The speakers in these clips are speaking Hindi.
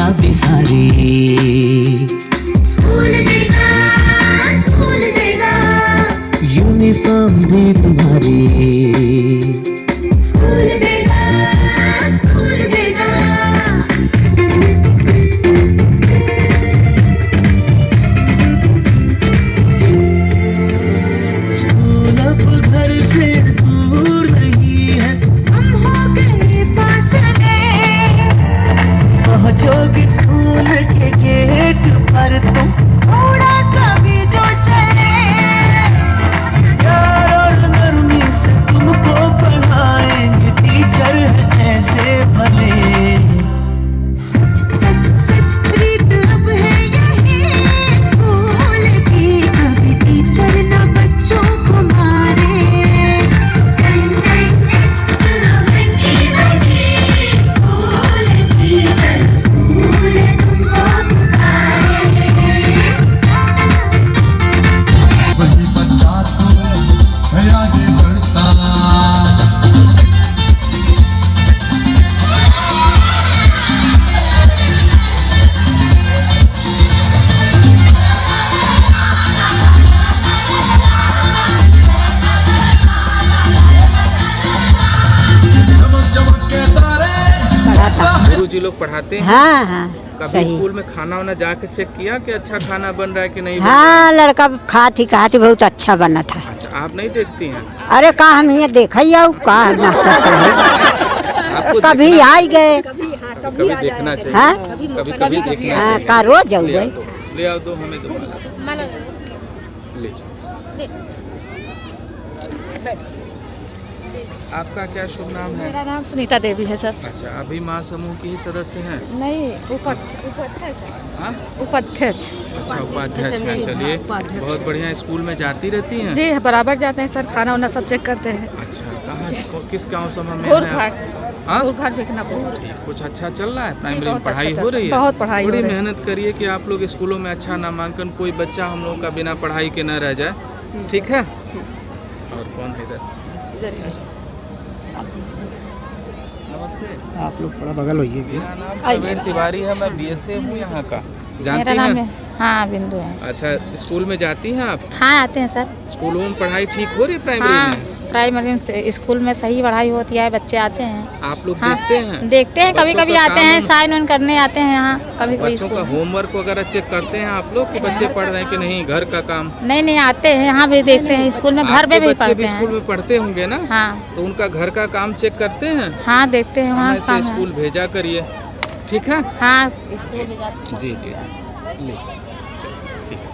किताबें सारी। स्कूल देगा यूनिफॉर्म भी तुम्हारी। स्कूल देगा स्कूल अब घर से दूर नहीं है, हम हो गए फासले। पहुंचोगे स्कूल के गेट पर तुम, थोड़ा सा भी जो चले प्यार और नरमी से तुमको पढ़ाएंगे टीचर है ऐसे भले। सच सच सच प्रीत अब है यही स्कूल की, कभी टीचर ना बच्चों को मारे। सुनो घंटी बजी, स्कूल की चल स्कूल तुमको पुकारे। वही बच्चा तू है आगे बढ़ता। चमक चमक के तारे गुरुजी लोग पढ़ाते हैं। हाँ हाँ कभी सही। स्कूल में खाना वाना जाके चेक किया कि अच्छा खाना बन रहा है कि नहीं बन रहा हाँ लड़का खाती बहुत अच्छा बना था। है? अच्छा, आप नहीं देखती हैं? अरे का हम ये देखा ही आओ का नाश्ता चाहिए। आपको कभी देखना- आई गए कभी देखना चाहिए। हाँ? कभी कभी देखना हाँ चाहिए। का रोज जाऊ ले गए। आओ दो, ले आओ दो हमें दो माला। ले जाओ। आपका क्या शुभ नाम है? मेरा नाम सुनीता देवी है सर। अच्छा, अभी माँ समूह की ही सदस्य हैं? नहीं हाँ? उपाध्यक्ष अच्छा, उपाध्यक्ष हैं। चलिए, बहुत बढ़िया। स्कूल में जाती रहती हैं? जी बराबर जाते हैं सर, खाना वाना सब चेक करते हैं। अच्छा, कहाँ किस गांव समूह में घोर हैं घाट आप? हाँ? घोर घाट भिखनापुर। ठीक, कुछ अच्छा चल रहा है? प्राइमरी में बहुत पढ़ाई अच्छा हो चल- रही है? बहुत पढ़ाई हो बड़ी रही है। मेहनत करिए कि आप लोग स्कूलों में अच्छा नामांकन, कोई बच्चा हम लोग का बिना पढ़ाई के न रह जाए। ठीक है? और कौन है इधर? नमस्ते। आप लोग थोड़ा बगल होइए। मेरा नाम प्रवीण तिवारी है, मैं बीएसए हूँ यहाँ का। जानती मेरा नाम हैं? है हाँ बिंदु है। अच्छा, स्कूल में जाती हैं आप? हाँ आते हैं सर। स्कूलों में पढ़ाई ठीक हो रही है प्राइमरी हाँ में? प्राइमरी में स्कूल में सही पढ़ाई होती है, बच्चे आते हैं। आप लोग हाँ देखते हैं? देखते हैं, कभी बच्चों कभी का आते काम हैं, है? साइन उन करने आते हैं यहाँ कभी कोई बच्चों का स्कूल। होमवर्क वगैरह चेक करते हैं आप लोग कि बच्चे पढ़ रहे हैं कि नहीं? घर का काम नहीं नहीं आते हैं, यहाँ भी देखते हैं, स्कूल में घर आपके में भी बच्चे पढ़ते भी स्कूल हैं। में पढ़ते होंगे ना? हाँ तो उनका घर का काम चेक करते हैं? हाँ देखते हैं वहाँ समय से काम है। स्कूल भेजा करिए। ठीक है? हाँ स्कूल भी जाते हैं। जी जी, ले चलो, ठीक है।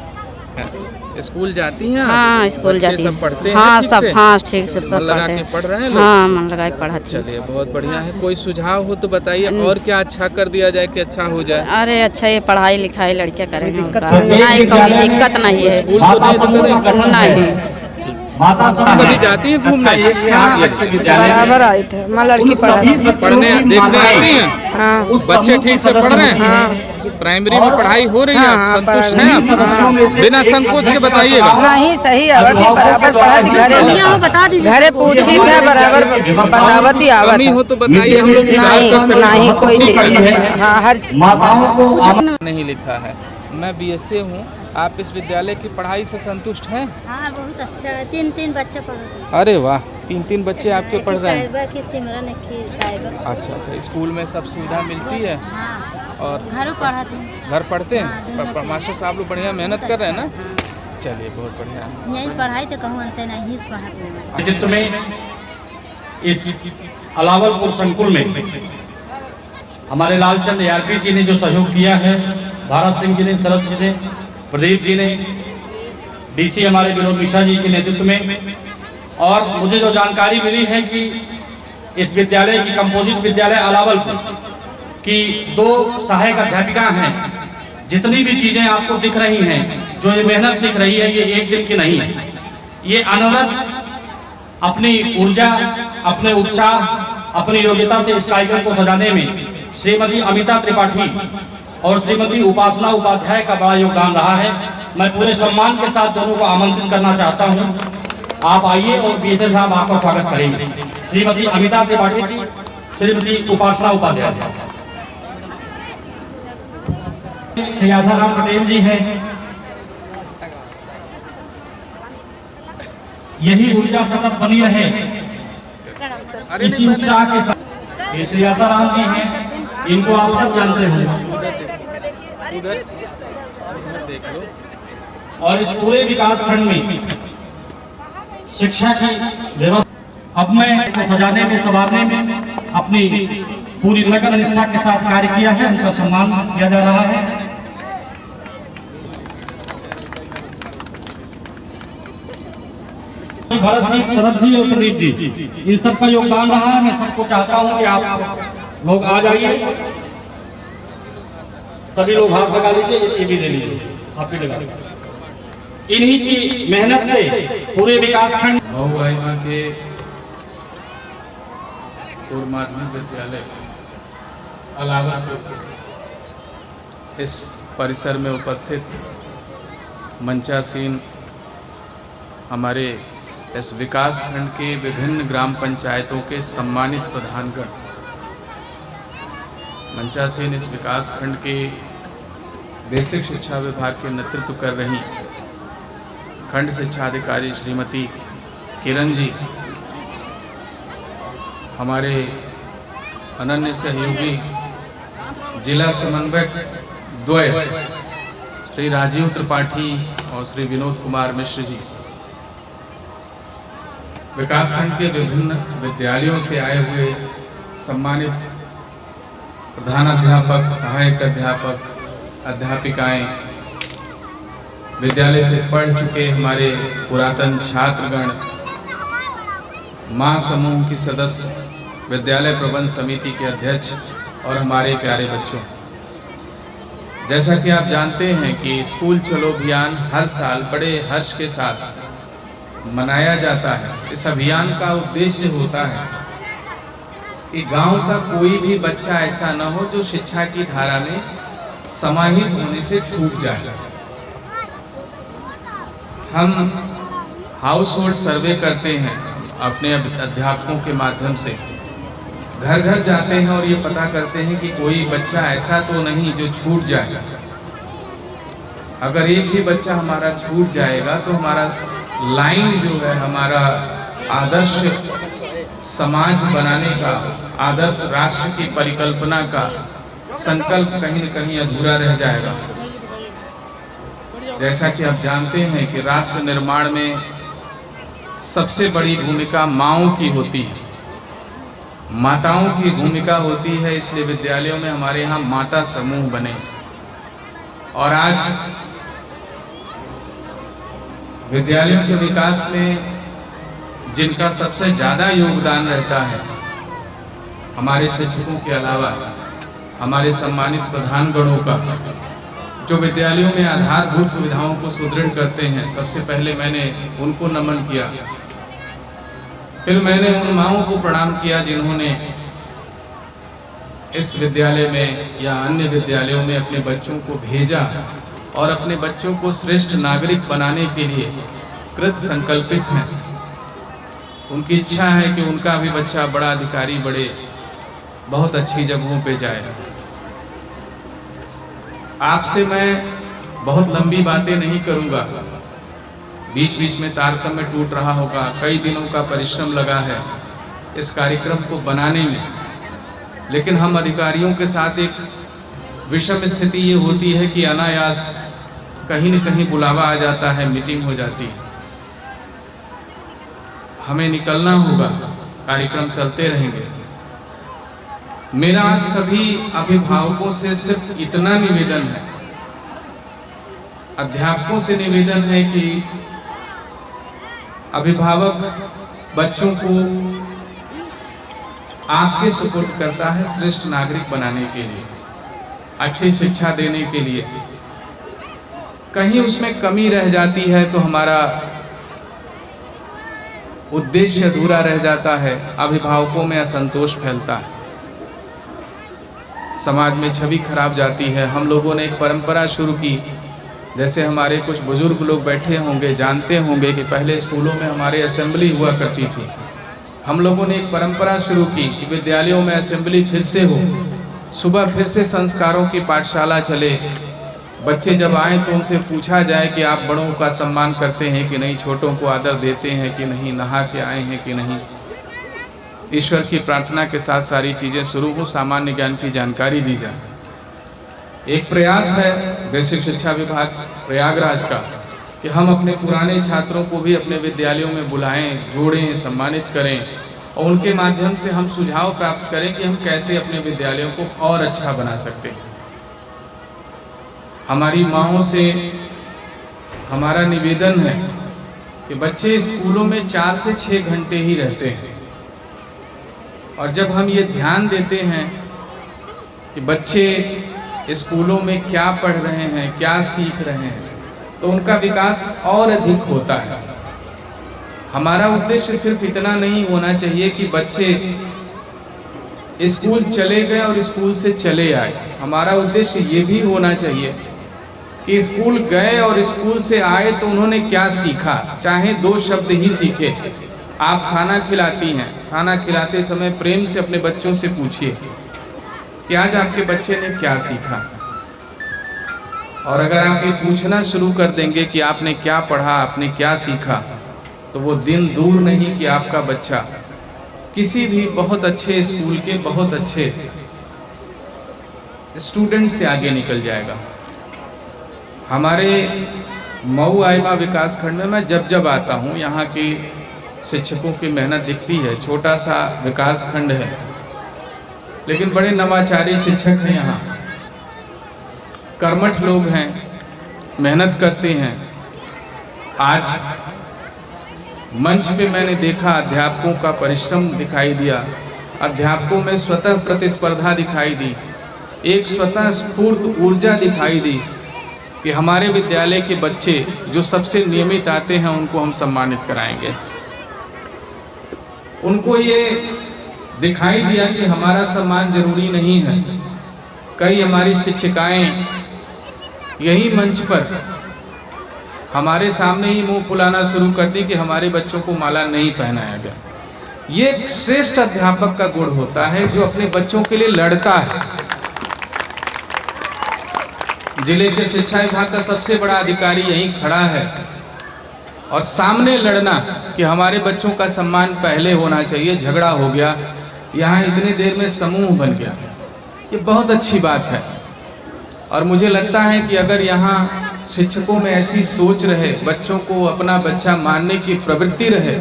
स्कूल जाती हैं आप? हाँ स्कूल बच्चे जाती सब पढ़ते हैं हाँ ठीक सब से? हाँ ठीक से मन सब लगा पढ़ते के हैं। पढ़ रहे हैं लोग? हाँ मन लगा के पढ़ा। चलिए, बहुत बढ़िया है। कोई सुझाव हो तो बताइए, और क्या अच्छा कर दिया जाए कि अच्छा हो जाए? अरे अच्छा ये पढ़ाई लिखाई लड़कियाँ करेंगे उनका तो नहीं, नहीं कोई दिक्कत नहीं है। स्कूल तो नहीं तो करें? नहीं कभी जाती हैं घूमने? बराबर आए थे मैं लड़की पढ़ा पढ़ने देखने आती हैं? हाँ बच्चे ठीक से पढ़ रहे हैं? प्राइमरी में पढ़ाई हो रही है? आप संतुष्ट हैं आप? बिना संकोच के बताइएगा। नहीं सही आवत ही बराबर पढ़ा घरे पूछी थे बराबर बतावत ही आवत कमी हो तो बताइए, हम लोग सुधार नहीं कर सकते नहीं हैं। कोई दिक्कत नहीं। हाँ हर नहीं लिखा है। मैं बीएसए हूँ। आप इस विद्यालय की पढ़ाई से संतुष्ट हैं? हाँ बहुत अच्छा है, 3 बच्चे पढ़ रहे हैं। अरे वाह, 3 बच्चे आपके पढ़ रहे हैं? साहिबा की सिमरन है की साहिबा। अच्छा अच्छा, स्कूल में सब सुविधा मिलती है? हाँ और घरों पढ़ाते हैं। घर पढ़ते हैं? हाँ, दोनों मास्टर साहब लोग बढ़िया मेहनत कर रहे हैं ना? हाँ। चलिए, बहुत बढ़िया है। यही पढ़ाई तो कहूँ अंत नहीं से पढ़ाते हैं। नेतृत्व में इस अलावलपुर संकुल में हमारे लालचंद ARP जी ने जो सहयोग किया है, भारत सिंह जी ने, शरद जी ने, प्रदीप जी ने, DC हमारे विनोद मिश्रा जी के नेतृत्व में, और मुझे जो जानकारी मिली है कि इस विद्यालय की कंपोजिट विद्यालय अलावलपुर की 2 सहायक अध्यापिका हैं। जितनी भी चीज़ें आपको दिख रही हैं, जो ये मेहनत दिख रही है, ये एक दिन की नहीं है। ये अनवरत अपनी ऊर्जा, अपने उत्साह, अपनी योग्यता से इस कार्यक्रम को सजाने में श्रीमती अमिता त्रिपाठी और श्रीमती उपासना उपाध्याय का बड़ा योगदान रहा है। मैं पूरे सम्मान के साथ दोनों को आमंत्रित करना चाहता हूं। आप आइए और बीएसए साहब आपका स्वागत करेंगे। श्रीमती अमिता त्रिपाठी जी, श्रीमती उपासना उपाध्याय। श्री आसाराम पटेल जी हैं। यही ऊर्जा सतत बनी रहे, इसी उत्साह के साथ। ये श्री आसाराम जी हैं, इनको आप सब जानते होंगे। उधर देख लो। और इस पूरे विकास खंड में शिक्षा की व्यवस्था, अब मैं इनको सजाने में, संवारने में अपनी पूरी लगन निष्ठा के साथ कार्य किया है, उनका सम्मान किया जा रहा है। भरत जी, शरद जी और प्रदीप जी, इन सबका योगदान रहा है। मैं सबको चाहता हूं कि आप लोग आ जाइए, सभी लोग हाथ लगा लीजिए, ये भी ले लीजिए, आप भी लगा लीजिए। इन्हीं की मेहनत से पूरे विकास खंड महुआइमा के पूर्व माध्यमिक विद्यालय अलावरपुर इस परिसर में उपस्थित मंचासीन हमारे इस विकास खंड के विभिन्न ग्राम पंचायतों के सम्मानित प्रधानगण, मंचासीन इस विकास खंड के बेसिक शिक्षा विभाग के नेतृत्व कर रही खंड शिक्षा अधिकारी श्रीमती किरण जी, हमारे अनन्य सहयोगी जिला समन्वयक द्वय श्री राजीव त्रिपाठी और श्री विनोद कुमार मिश्र जी, विकासखंड के विभिन्न विद्यालयों से आए हुए सम्मानित प्रधानाध्यापक, सहायक अध्यापक, अध्यापिकाएं, विद्यालय से पढ़ चुके हमारे पुरातन छात्रगण, मां समूह की सदस्य, विद्यालय प्रबंध समिति के अध्यक्ष और हमारे प्यारे बच्चों, जैसा कि आप जानते हैं कि स्कूल चलो अभियान हर साल बड़े हर्ष के साथ मनाया जाता है। इस अभियान का उद्देश्य होता है कि गांव का कोई भी बच्चा ऐसा न हो जो शिक्षा की धारा में समाहित होने से छूट जाए। हम हाउस होल्ड सर्वे करते हैं अपने अध्यापकों के माध्यम से, घर घर जाते हैं और ये पता करते हैं कि कोई बच्चा ऐसा तो नहीं जो छूट जाए। अगर एक भी बच्चा हमारा छूट जाएगा तो हमारा लाइन जो है, हमारा आदर्श समाज बनाने का, आदर्श राष्ट्र की परिकल्पना का संकल्प कहीं न कहीं अधूरा रह जाएगा। जैसा कि आप जानते हैं कि राष्ट्र निर्माण में सबसे बड़ी भूमिका माँओं की होती है, माताओं की भूमिका होती है, इसलिए विद्यालयों में हमारे यहाँ माता समूह बने। और आज विद्यालयों के विकास में जिनका सबसे ज़्यादा योगदान रहता है, हमारे शिक्षकों के अलावा हमारे सम्मानित प्रधानगणों का, जो विद्यालयों में आधारभूत सुविधाओं को सुदृढ़ करते हैं, सबसे पहले मैंने उनको नमन किया। फिर मैंने उन माँओं को प्रणाम किया जिन्होंने इस विद्यालय में या अन्य विद्यालयों में अपने बच्चों को भेजा और अपने बच्चों को श्रेष्ठ नागरिक बनाने के लिए कृत संकल्पित हैं। उनकी इच्छा है कि उनका भी बच्चा बड़ा अधिकारी बड़े, बहुत अच्छी जगहों पे जाए। आपसे मैं बहुत लंबी बातें नहीं करूंगा, बीच बीच में तारतम्य टूट रहा होगा। कई दिनों का परिश्रम लगा है इस कार्यक्रम को बनाने में, लेकिन हम अधिकारियों के साथ एक विषम स्थिति ये होती है कि अनायास कहीं न कहीं बुलावा आ जाता है, मीटिंग हो जाती है, हमें निकलना होगा, कार्यक्रम चलते रहेंगे। मेरा आप सभी अभिभावकों से सिर्फ इतना निवेदन है, अध्यापकों से निवेदन है कि अभिभावक बच्चों को आपके सुपुर्द करता है श्रेष्ठ नागरिक बनाने के लिए, अच्छी शिक्षा देने के लिए। कहीं उसमें कमी रह जाती है तो हमारा उद्देश्य अधूरा रह जाता है, अभिभावकों में असंतोष फैलता है, समाज में छवि खराब जाती है। हम लोगों ने एक परंपरा शुरू की, जैसे हमारे कुछ बुजुर्ग लोग बैठे होंगे, जानते होंगे कि पहले स्कूलों में हमारे असेंबली हुआ करती थी। हम लोगों ने एक परंपरा शुरू की कि विद्यालयों में असेंबली फिर से हो, सुबह फिर से संस्कारों की पाठशाला चले, बच्चे जब आए तो उनसे पूछा जाए कि आप बड़ों का सम्मान करते हैं कि नहीं, छोटों को आदर देते हैं कि नहीं, नहा के आए हैं कि नहीं। ईश्वर की प्रार्थना के साथ सारी चीज़ें शुरू हों, सामान्य ज्ञान की जानकारी दी जाए। एक प्रयास है बेसिक शिक्षा विभाग प्रयागराज का कि हम अपने पुराने छात्रों को भी अपने विद्यालयों में बुलाएं, जोड़ें, सम्मानित करें और उनके माध्यम से हम सुझाव प्राप्त करें कि हम कैसे अपने विद्यालयों को और अच्छा बना सकते हैं। हमारी माँओं से हमारा निवेदन है कि बच्चे स्कूलों में 4 से 6 घंटे ही रहते हैं और जब हम ये ध्यान देते हैं कि बच्चे स्कूलों में क्या पढ़ रहे हैं, क्या सीख रहे हैं, तो उनका विकास और अधिक होता है। हमारा उद्देश्य सिर्फ इतना नहीं होना चाहिए कि बच्चे स्कूल चले गए और स्कूल से चले आए। हमारा उद्देश्य ये भी होना चाहिए कि स्कूल गए और स्कूल से आए तो उन्होंने क्या सीखा, चाहे 2 शब्द ही सीखे। आप खाना खिलाती हैं, खाना खिलाते समय प्रेम से अपने बच्चों से पूछिए कि आज आपके बच्चे ने क्या सीखा। और अगर आप ये पूछना शुरू कर देंगे कि आपने क्या पढ़ा, आपने क्या सीखा, तो वो दिन दूर नहीं कि आपका बच्चा किसी भी बहुत अच्छे स्कूल के बहुत अच्छे स्टूडेंट से आगे निकल जाएगा। हमारे मऊ आइमा विकास खंड में मैं जब आता हूँ, यहाँ की शिक्षकों की मेहनत दिखती है। छोटा सा विकास खंड है लेकिन बड़े नवाचारी शिक्षक हैं यहाँ, कर्मठ लोग हैं, मेहनत करते हैं। आज मंच पे मैंने देखा अध्यापकों का परिश्रम दिखाई दिया, अध्यापकों में स्वतः प्रतिस्पर्धा दिखाई दी, एक स्वतः स्फूर्त ऊर्जा दिखाई दी कि हमारे विद्यालय के बच्चे जो सबसे नियमित आते हैं उनको हम सम्मानित कराएंगे। उनको ये दिखाई दिया कि हमारा सम्मान जरूरी नहीं है। कई हमारी शिक्षिकाएं यही मंच पर हमारे सामने ही मुंह फुलाना शुरू कर दी कि हमारे बच्चों को माला नहीं पहनाया गया। ये एक श्रेष्ठ अध्यापक का गुण होता है जो अपने बच्चों के लिए लड़ता है। जिले के शिक्षा विभाग का सबसे बड़ा अधिकारी यहीं खड़ा है और सामने लड़ना कि हमारे बच्चों का सम्मान पहले होना चाहिए। झगड़ा हो गया, यहाँ इतनी देर में समूह बन गया, ये बहुत अच्छी बात है। और मुझे लगता है कि अगर यहाँ शिक्षकों में ऐसी सोच रहे, बच्चों को अपना बच्चा मानने की प्रवृत्ति रहे,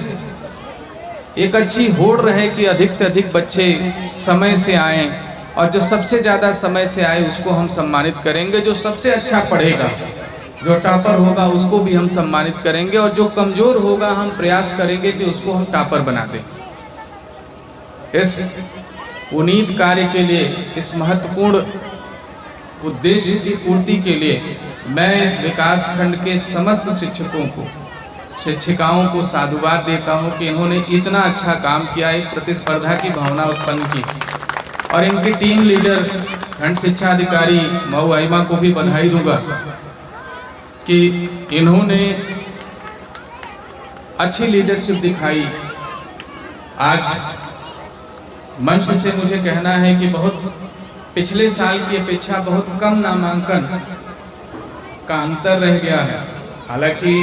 एक अच्छी होड़ रहे कि अधिक से अधिक बच्चे समय से आएं और जो सबसे ज़्यादा समय से आए उसको हम सम्मानित करेंगे। जो सबसे अच्छा पढ़ेगा, जो टॉपर होगा उसको भी हम सम्मानित करेंगे और जो कमज़ोर होगा हम प्रयास करेंगे कि उसको हम टॉपर बना दें। इस उन्नीत कार्य के लिए, इस महत्वपूर्ण उद्देश्य की पूर्ति के लिए मैं इस विकास खंड के समस्त शिक्षकों को, शिक्षिकाओं को साधुवाद देता हूं कि इन्होंने इतना अच्छा काम किया, एक प्रतिस्पर्धा की भावना उत्पन्न की। और इनकी टीम लीडर खंड शिक्षा अधिकारी मऊ आइमा को भी बधाई दूंगा कि इन्होंने अच्छी लीडरशिप दिखाई। आज मंच से मुझे कहना है कि बहुत पिछले साल की अपेक्षा बहुत कम नामांकन का अंतर रह गया है। हालांकि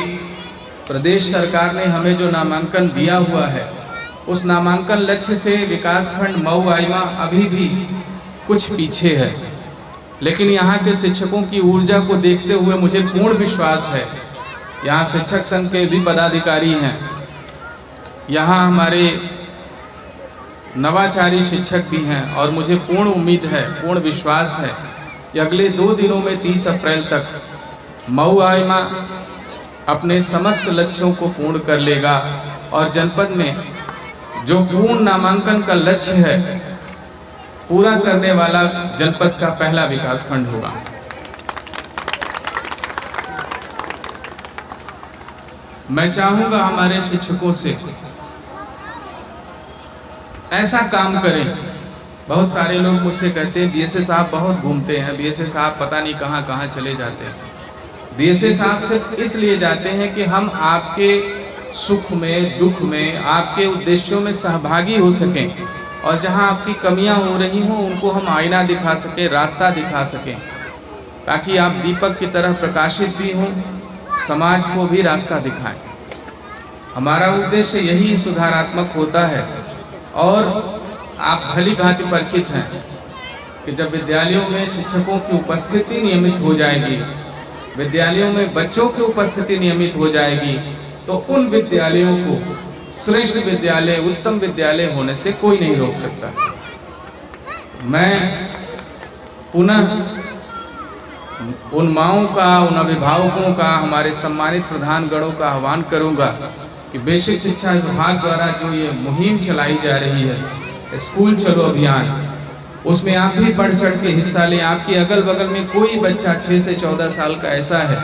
प्रदेश सरकार ने हमें जो नामांकन दिया हुआ है उस नामांकन लक्ष्य से विकासखंड मऊ आइमा अभी भी कुछ पीछे है, लेकिन यहाँ के शिक्षकों की ऊर्जा को देखते हुए मुझे पूर्ण विश्वास है। यहाँ शिक्षक संघ के भी पदाधिकारी हैं, यहाँ हमारे नवाचारी शिक्षक भी हैं और मुझे पूर्ण उम्मीद है, पूर्ण विश्वास है कि अगले 2 दिनों में 30 अप्रैल तक मऊ आइमा अपने समस्त लक्ष्यों को पूर्ण कर लेगा और जनपद में जो पूर्ण नामांकन का लक्ष्य है पूरा करने वाला जनपद का पहला विकासखंड होगा। मैं चाहूंगा हमारे शिक्षकों से ऐसा काम करें। बहुत सारे लोग मुझसे कहते हैं बीएसए साहब बहुत घूमते हैं, बीएसए साहब पता नहीं कहां कहां चले जाते हैं। बीएसए साहब सिर्फ इसलिए जाते हैं कि हम आपके सुख में, दुख में, आपके उद्देश्यों में सहभागी हो सकें और जहां आपकी कमियां हो रही हों उनको हम आईना दिखा सकें, रास्ता दिखा सकें। ताकि आप दीपक की तरह प्रकाशित भी हों, समाज को भी रास्ता दिखाएं। हमारा उद्देश्य यही सुधारात्मक होता है। और आप भली भांति परिचित हैं कि जब विद्यालयों में शिक्षकों की उपस्थिति नियमित हो जाएगी, विद्यालयों में बच्चों की उपस्थिति नियमित हो जाएगी, तो उन विद्यालयों को श्रेष्ठ विद्यालय, उत्तम विद्यालय होने से कोई नहीं रोक सकता। मैं पुनः उन माओं का, उन अभिभावकों का, हमारे सम्मानित प्रधानगणों का आह्वान करूंगा कि बेसिक शिक्षा विभाग द्वारा जो ये मुहिम चलाई जा रही है, स्कूल चलो अभियान, उसमें आप भी बढ़ चढ़ के हिस्सा लें। आपके अगल बगल में कोई बच्चा 6 से 14 साल का ऐसा है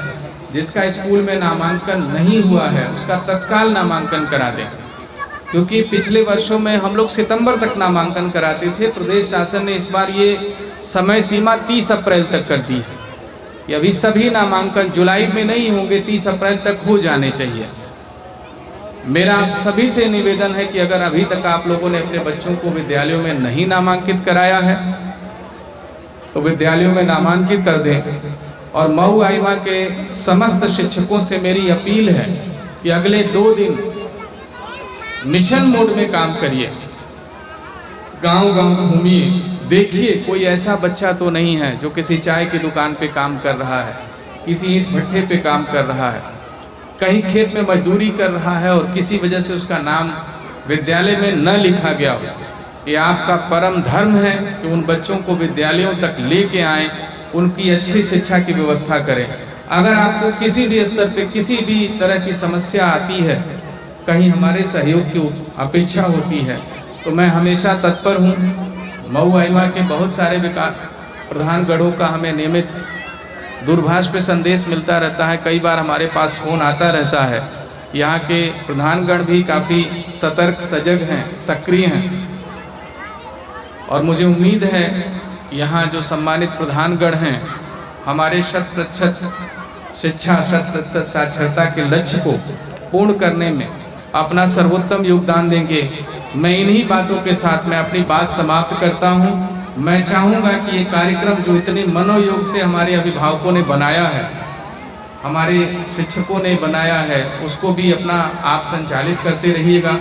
जिसका स्कूल में नामांकन नहीं हुआ है, उसका तत्काल नामांकन करा दें। क्योंकि पिछले वर्षों में हम लोग सितंबर तक नामांकन कराते थे, प्रदेश शासन ने इस बार ये समय सीमा 30 अप्रैल तक कर दी है कि अभी सभी नामांकन जुलाई में नहीं होंगे, 30 अप्रैल तक हो जाने चाहिए। मेरा आप सभी से निवेदन है कि अगर अभी तक आप लोगों ने अपने बच्चों को विद्यालयों में नहीं नामांकित कराया है तो विद्यालयों में नामांकित कर दें। और मऊ आइमा के समस्त शिक्षकों से मेरी अपील है कि अगले 2 दिन मिशन मोड में काम करिए, गांव-गांव घूमिए, देखिए कोई ऐसा बच्चा तो नहीं है जो किसी चाय की दुकान पे काम कर रहा है, किसी ईंट भट्ठे पे काम कर रहा है, कहीं खेत में मजदूरी कर रहा है और किसी वजह से उसका नाम विद्यालय में न लिखा गया हो। ये आपका परम धर्म है कि उन बच्चों को विद्यालयों तक लेके आएं, उनकी अच्छी शिक्षा की व्यवस्था करें। अगर आपको किसी भी स्तर पे किसी भी तरह की समस्या आती है, कहीं हमारे सहयोग की अपेक्षा होती है, तो मैं हमेशा तत्पर हूँ। मऊ आइमा के बहुत सारे विकास प्रधानगणों का हमें नियमित दूरभाष पे संदेश मिलता रहता है, कई बार हमारे पास फ़ोन आता रहता है। यहाँ के प्रधानगण भी काफ़ी सतर्क, सजग हैं, सक्रिय हैं और मुझे उम्मीद है यहाँ जो सम्मानित प्रधानगण हैं हमारे 100% शिक्षा, 100% साक्षरता के लक्ष्य को पूर्ण करने में अपना सर्वोत्तम योगदान देंगे। मैं इन्हीं बातों के साथ मैं अपनी बात समाप्त करता हूँ। मैं चाहूँगा कि ये कार्यक्रम जो इतने मनोयोग से हमारे अभिभावकों ने बनाया है, हमारे शिक्षकों ने बनाया है, उसको भी अपना आप संचालित करते रहिएगा।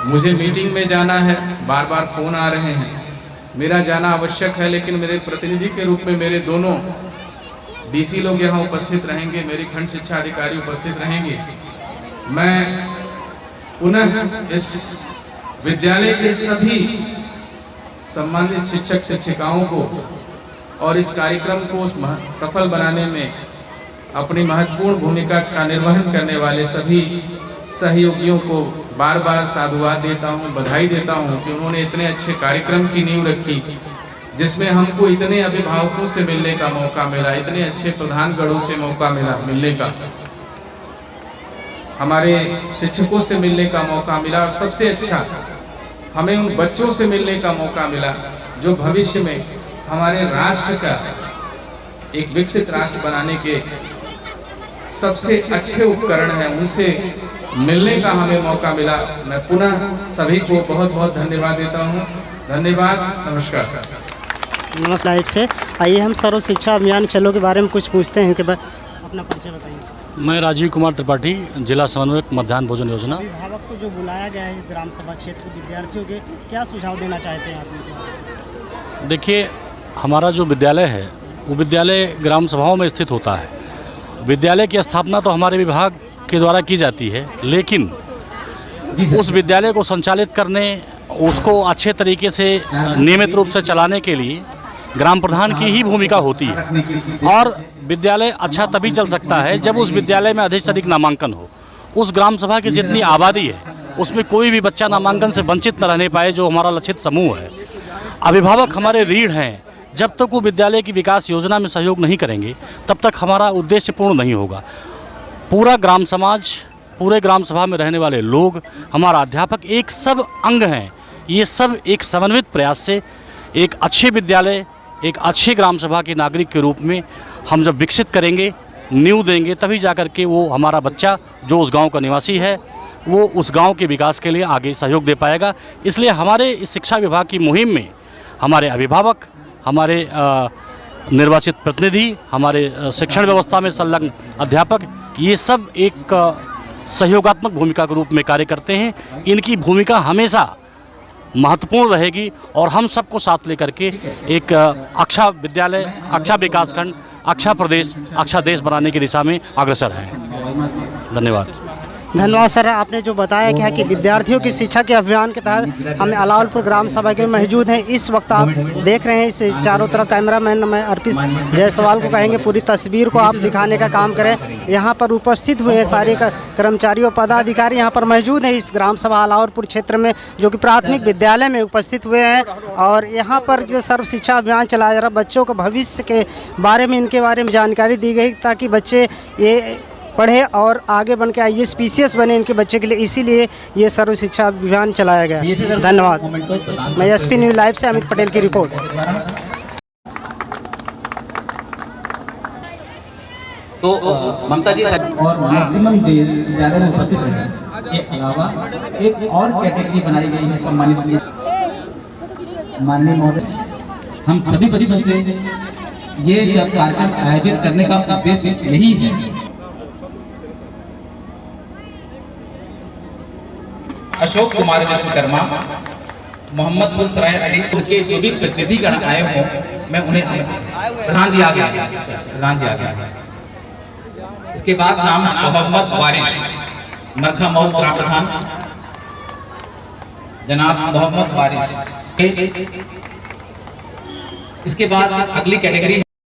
मुझे मीटिंग में जाना है, बार बार फ़ोन आ रहे हैं, मेरा जाना आवश्यक है, लेकिन मेरे प्रतिनिधि के रूप में मेरे दोनों डीसी लोग यहाँ उपस्थित रहेंगे, मेरी खंड शिक्षा अधिकारी उपस्थित रहेंगे। मैं पुनः इस विद्यालय के सभी सम्मानित शिक्षक शिक्षिकाओं को और इस कार्यक्रम को सफल बनाने में अपनी महत्वपूर्ण भूमिका का निर्वहन करने वाले सभी सहयोगियों को बार बार साधुवाद देता हूं, बधाई देता हूं कि उन्होंने इतने अच्छे कार्यक्रम की नींव रखी, जिसमें हमको इतने अभिभावकों से मिलने का मौका मिला, इतने अच्छे प्रधानगणों से मौका मिला मिलने का, हमारे शिक्षकों से मिलने का मौका मिला और सबसे अच्छा हमें उन बच्चों से मिलने का मौका मिला जो भविष्य में हमारे राष्ट्र का एक विकसित राष्ट्र बनाने के सबसे अच्छे उपकरण हैं, उनसे मिलने का हमें मौका मिला। मैं पुनः सभी को बहुत बहुत धन्यवाद देता हूं। धन्यवाद, नमस्कार। नमस्कार। लाइव से आइए हम सर्व शिक्षा अभियान चलो के बारे में कुछ पूछते हैं कि अपना परिचय बताइए। मैं राजीव कुमार त्रिपाठी, जिला समन्वयक मध्याह्न भोजन योजना। अभिभावक को जो बुलाया गया है ग्राम सभा क्षेत्र के विद्यार्थियों के, क्या सुझाव देना चाहते हैं आप? देखिए, हमारा जो विद्यालय है वो विद्यालय ग्राम सभाओं में स्थित होता है। विद्यालय की स्थापना तो हमारे विभाग के द्वारा की जाती है, लेकिन उस विद्यालय को संचालित करने, उसको अच्छे तरीके से नियमित रूप से चलाने के लिए ग्राम प्रधान की ही भूमिका होती है। और विद्यालय अच्छा तभी चल सकता है जब उस विद्यालय में अधिक से अधिक नामांकन हो। उस ग्राम सभा की जितनी आबादी है उसमें कोई भी बच्चा नामांकन से वंचित न रहने पाए, जो हमारा लक्षित समूह है। अभिभावक हमारे रीढ़ हैं, जब तक वो विद्यालय की विकास योजना में सहयोग नहीं करेंगे तब तक हमारा उद्देश्य पूर्ण नहीं होगा। पूरा ग्राम समाज, पूरे ग्राम सभा में रहने वाले लोग, हमारा अध्यापक एक सब अंग हैं। ये सब एक समन्वित प्रयास से एक अच्छे विद्यालय, एक अच्छे ग्राम सभा के नागरिक के रूप में हम जब विकसित करेंगे, नींव देंगे, तभी जाकर के वो हमारा बच्चा जो उस गांव का निवासी है वो उस गांव के विकास के लिए आगे सहयोग दे पाएगा। इसलिए हमारे इस शिक्षा विभाग की मुहिम में हमारे अभिभावक, हमारे निर्वाचित प्रतिनिधि, हमारे शिक्षण व्यवस्था में संलग्न अध्यापक, ये सब एक सहयोगात्मक भूमिका के रूप में कार्य करते हैं। इनकी भूमिका हमेशा महत्वपूर्ण रहेगी और हम सबको साथ लेकर के एक अच्छा विद्यालय, अच्छा विकासखंड, अच्छा प्रदेश, अच्छा देश बनाने की दिशा में अग्रसर हैं। धन्यवाद। धन्यवाद सर। आपने जो बताया क्या कि विद्यार्थियों की शिक्षा के अभियान के तहत हम अलावलपुर ग्राम सभा के मौजूद हैं। इस वक्त आप देख रहे हैं इस चारों तरफ कैमरामैन मैं अर्पित जायसवाल को कहेंगे पूरी तस्वीर को आप दिखाने का काम करें। यहाँ पर उपस्थित हुए सारे कर्मचारी और पदाधिकारी यहाँ पर मौजूद हैं इस ग्राम सभा अलावलपुर क्षेत्र में, जो कि प्राथमिक विद्यालय में उपस्थित हुए हैं। और यहाँ पर जो सर्व शिक्षा अभियान चलाया जा रहा, बच्चों को भविष्य के बारे में, इनके बारे में जानकारी दी गई ताकि बच्चे ये पढ़े और आगे बन के IAS PCS बने इनके बच्चे के लिए, इसीलिए ये सर्व शिक्षा अभियान चलाया गया। धन्यवाद। मैं SP न्यूज़ लाइव से अमित पटेल की रिपोर्ट। तो ममता जी और मैक्सिमम डेज विद्यालय में उपस्थित रहे। के अलावा एक और कैटेगरी बनाई गई है सम्मानित माननीय महोदय। हम सभी बच्चों से ये जब कार्यक्रम आयोजित करने का उद्देश्य यही है। अशोक कुमार विश्वकर्मा, मोहम्मदपुर सराय अली, उनके जो भी प्रतिनिधिगण आए हों, मैं उन्हें प्रधान जी आ गया, प्रधान जी आ गया। इसके बाद नाम मोहम्मद वारिश, मरखा मऊ ग्राम प्रधान जनाब मोहम्मद वारिश। इसके बाद अगली कैटेगरी